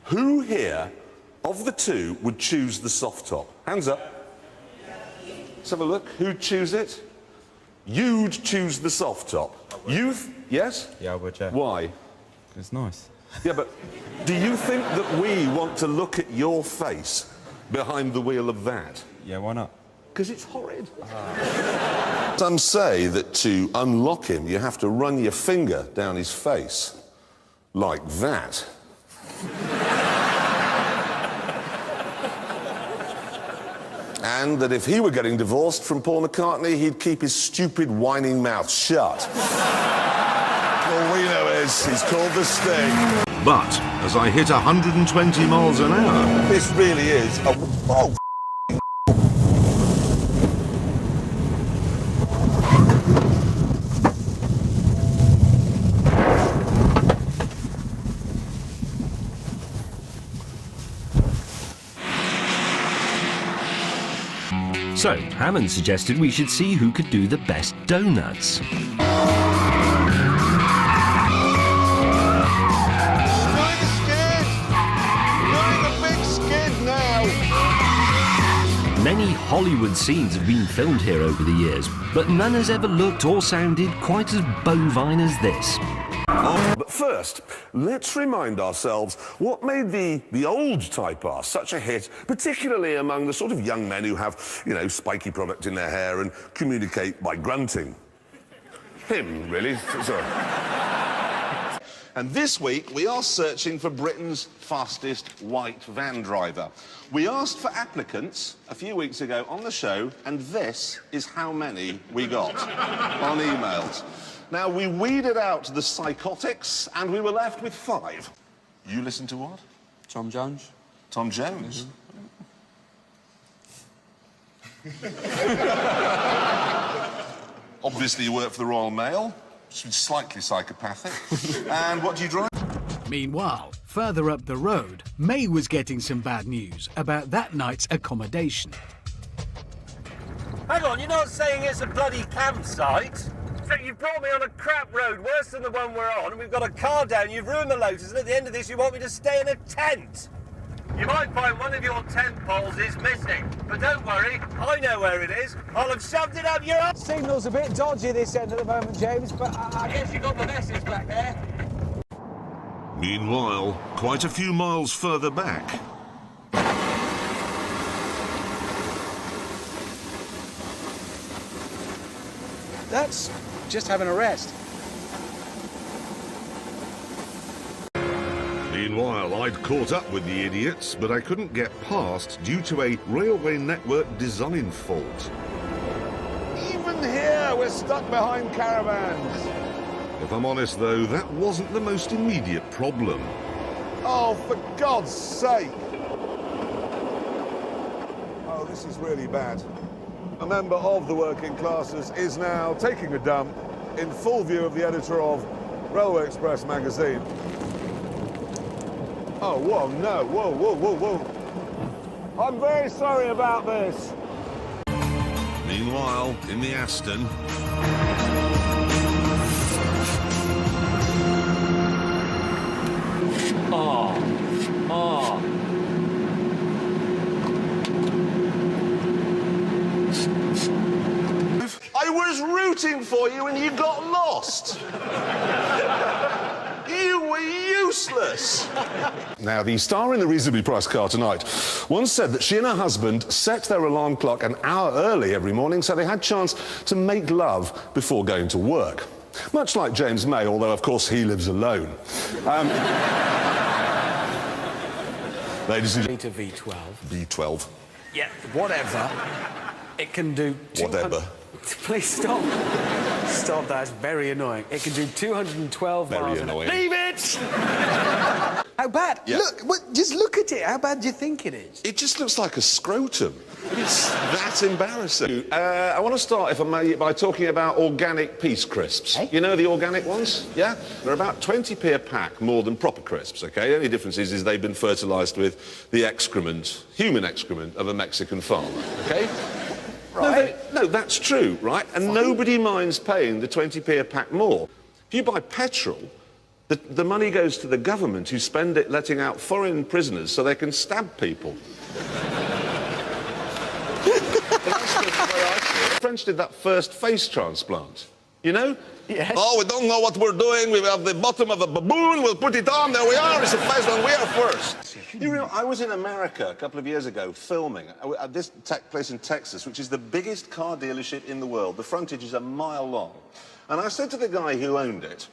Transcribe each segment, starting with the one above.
Who here, of the two, would choose the soft top? Hands up. Let's have a look. Who'd choose it? You'd choose the soft top. Youth? Yes? Yeah, I would, yeah. Why? It's nice. Yeah, but do you think that we want to look at your face behind the wheel of that? Yeah, why not? Because it's horrid. Some say that to unlock him, you have to run your finger down his face. Like that. And that if he were getting divorced from Paul McCartney, he'd keep his stupid, whining mouth shut. All we know is he's called the Sting. But as I hit 120 miles an hour... This really is a... Oh, So, Hammond suggested we should see who could do the best donuts. Many Hollywood scenes have been filmed here over the years, but none has ever looked or sounded quite as bovine as this. But first, let's remind ourselves what made the old Type R such a hit, particularly among the sort of young men who have, you know, spiky product in their hair and communicate by grunting. Him, really. Sorry. And this week, we are searching for Britain's fastest white van driver. We asked for applicants a few weeks ago on the show, and this is how many we got on emails. Now, we weeded out the psychotics, and we were left with 5. You listen to what? Tom Jones. Tom Jones? Obviously, you work for the Royal Mail. Slightly psychopathic. And what do you drive? Meanwhile, further up the road, May was getting some bad news about that night's accommodation. Hang on, you're not saying it's a bloody campsite? So you've brought me on a crap road, worse than the one we're on, and we've got a car down, you've ruined the Lotus, and at the end of this you want me to stay in a tent? You might find one of your tent poles is missing, but don't worry, I know where it is. I'll have shoved it up your ass. Signal's a bit dodgy this end at the moment, James, but I guess you got the message back there. Meanwhile, quite a few miles further back. that's just having a rest. Meanwhile, I'd caught up with the idiots, but I couldn't get past due to a railway network design fault. Even here, we're stuck behind caravans. If I'm honest, though, that wasn't the most immediate problem. Oh, for God's sake! Oh, this is really bad. A member of the working classes is now taking a dump in full view of the editor of Railway Express magazine. Oh, whoa, no, whoa, whoa, whoa, whoa. I'm very sorry about this. Meanwhile, in the Aston... I was rooting for you and you got lost. You were useless. Now, the star in the reasonably priced car tonight once said that she and her husband set their alarm clock an hour early every morning so they had a chance to make love before going to work. Much like James May, although, of course, he lives alone. Ladies and Beta V12. B12. Yeah, whatever. It can do... Whatever. Please stop. Stop, that's very annoying. It can do 212 miles Very an hour. annoying. Leave it! How bad? Yeah. Look, just look at it. How bad do you think it is? It just looks like a scrotum. It's that embarrassing. I want to start, if I may, by talking about organic peace crisps. Hey? You know the organic ones? Yeah? They're about 20p a pack more than proper crisps, OK? The only difference is they've been fertilised with the excrement, human excrement, of a Mexican farmer, OK? Right. No, that's true, right? And nobody minds paying the 20p a pack more. If you buy petrol, The money goes to the government, who spend it letting out foreign prisoners so they can stab people. That's the way I see it. The French did that first face transplant, you know? Yes. Oh, we don't know what we're doing. We have the bottom of a baboon. We'll put it on. There we are. It's a face, and we are first. You know, I was in America a couple of years ago filming. This took place in Texas, which is the biggest car dealership in the world. The frontage is a mile long. And I said to the guy who owned it,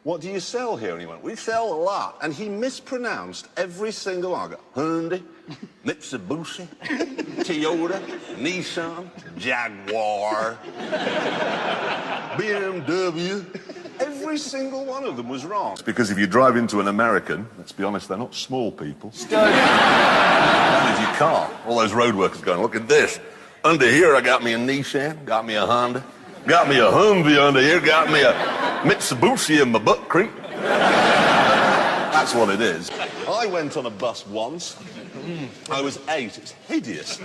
"What do you sell here?" And he went, "We sell a lot." And he mispronounced every single one. I go, Hyundai, Mitsubishi, Toyota, Nissan, Jaguar, BMW. Every single one of them was wrong. It's because if you drive into an American, let's be honest, they're not small people. That is, you can't. All those road workers going, "Look at this. Under here, I got me a Nissan, got me a Honda, got me a Humvee under here, got me a Mitsubishi in my butt creek." That's what it is. I went on a bus once. I was 8. It's hideous.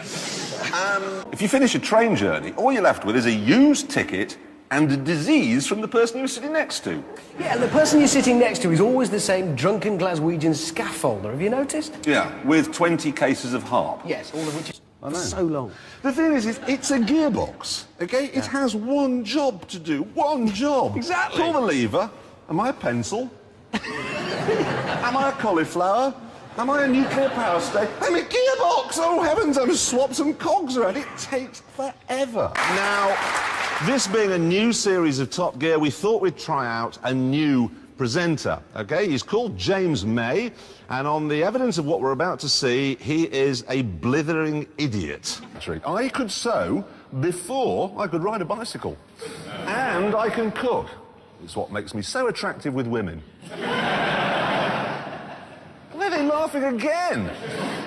If you finish a train journey, all you're left with is a used ticket and a disease from the person you're sitting next to. Yeah, and the person you're sitting next to is always the same drunken Glaswegian scaffolder. Have you noticed? Yeah, with 20 cases of harp. Yes, all of which is I know. so long. The thing is, it's a gearbox, okay? It has one job to do. One job. Exactly. Pull the lever. Am I a pencil? Am I a cauliflower? Am I a nuclear power station? I'm a gearbox! Oh, heavens, I must swap some cogs around. It takes forever. Now, this being a new series of Top Gear, we thought we'd try out a new presenter, okay? He's called James May, and on the evidence of what we're about to see, he is a blithering idiot. I could sew before I could ride a bicycle. And I can cook. It's what makes me so attractive with women. Why are they laughing again?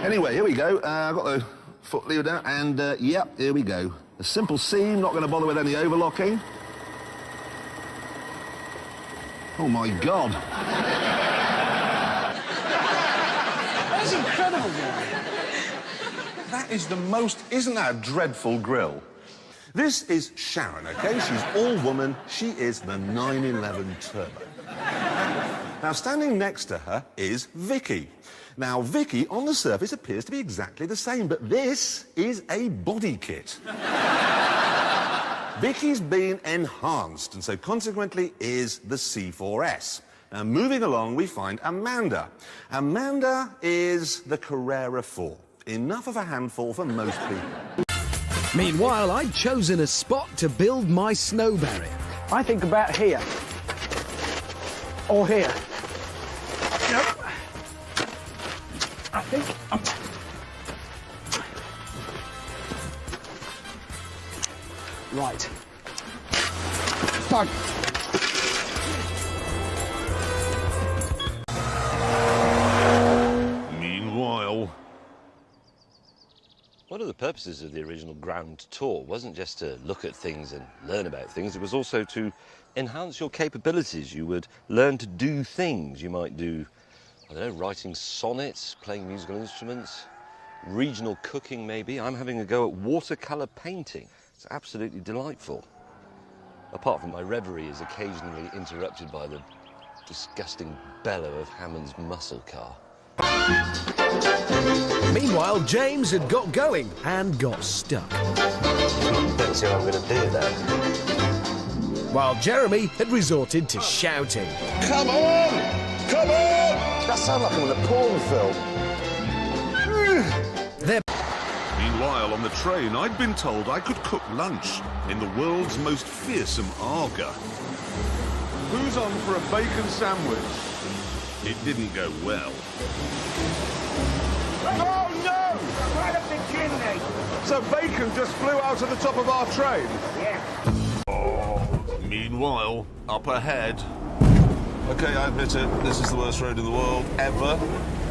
Anyway, here we go. I've got the foot lever down, and, yep, here we go. A simple seam, not going to bother with any overlocking. Oh, my God. That's incredible, man. That is the most... Isn't that a dreadful grill? This is Sharon, OK? She's all woman. She is the 911 Turbo. Now, standing next to her is Vicky. Now, Vicky, on the surface, appears to be exactly the same, but this is a body kit. Vicky's been enhanced, and so consequently is the C4S. Now, moving along, we find Amanda. Amanda is the Carrera 4. Enough of a handful for most people. Meanwhile, I'd chosen a spot to build my snowberry. I think about here. Or here. Nope. I think right. Done. Meanwhile... One of the purposes of the original Ground Tour wasn't just to look at things and learn about things, it was also to enhance your capabilities. You would learn to do things. You might do, I don't know, writing sonnets, playing musical instruments, regional cooking maybe. I'm having a go at watercolour painting. It's absolutely delightful. Apart from my reverie is occasionally interrupted by the disgusting bellow of Hammond's muscle car. Meanwhile, James had got going and got stuck. Don't see what I'm going to do then. While Jeremy had resorted to shouting. Come on! Come on! That sounds like I'm in a porn film. Meanwhile, on the train, I'd been told I could cook lunch in the world's most fearsome Arga. Who's on for a bacon sandwich? It didn't go well. Oh, no! Right up the chimney. So bacon just flew out of the top of our train? Yeah. Meanwhile, up ahead... OK, I admit it, this is the worst road in the world, ever.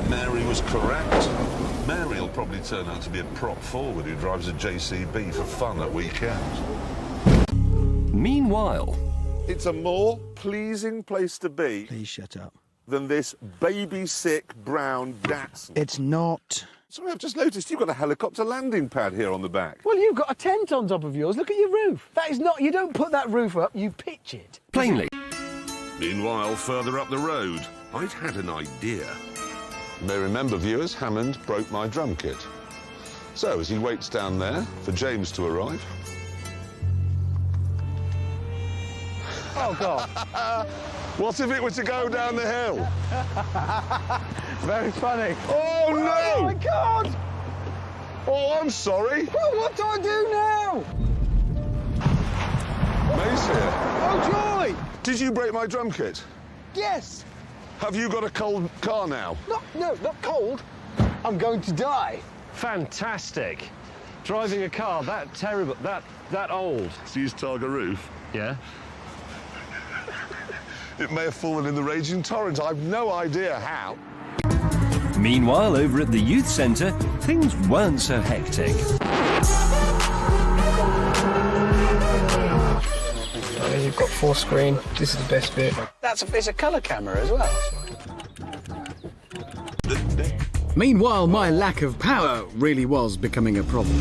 Mary was correct. Mary will probably turn out to be a prop forward who drives a JCB for fun at weekends. Meanwhile... It's a more pleasing place to be... Please shut up. ...than this baby-sick brown Datsun. It's not. Sorry, I've just noticed you've got a helicopter landing pad here on the back. Well, you've got a tent on top of yours. Look at your roof. That is not... You don't put that roof up, you pitch it. Plainly, Meanwhile, further up the road, I'd had an idea. You may remember, viewers, Hammond broke my drum kit. So, as he waits down there for James to arrive... Oh, God. What if it were to go down the hill? Very funny. Oh, no! Oh, my God! Oh, I'm sorry. Well, what do I do now? May's here. Oh, joy! Did you break my drum kit? Yes. Have you got a cold car now? No, not cold. I'm going to die. Fantastic. Driving a car that terrible, that old. To use Targa roof? Yeah? It may have fallen in the raging torrent. I've no idea how. Meanwhile, over at the youth centre, things weren't so hectic. You've got full screen. This is the best bit. It's a colour camera as well. Meanwhile, my lack of power really was becoming a problem.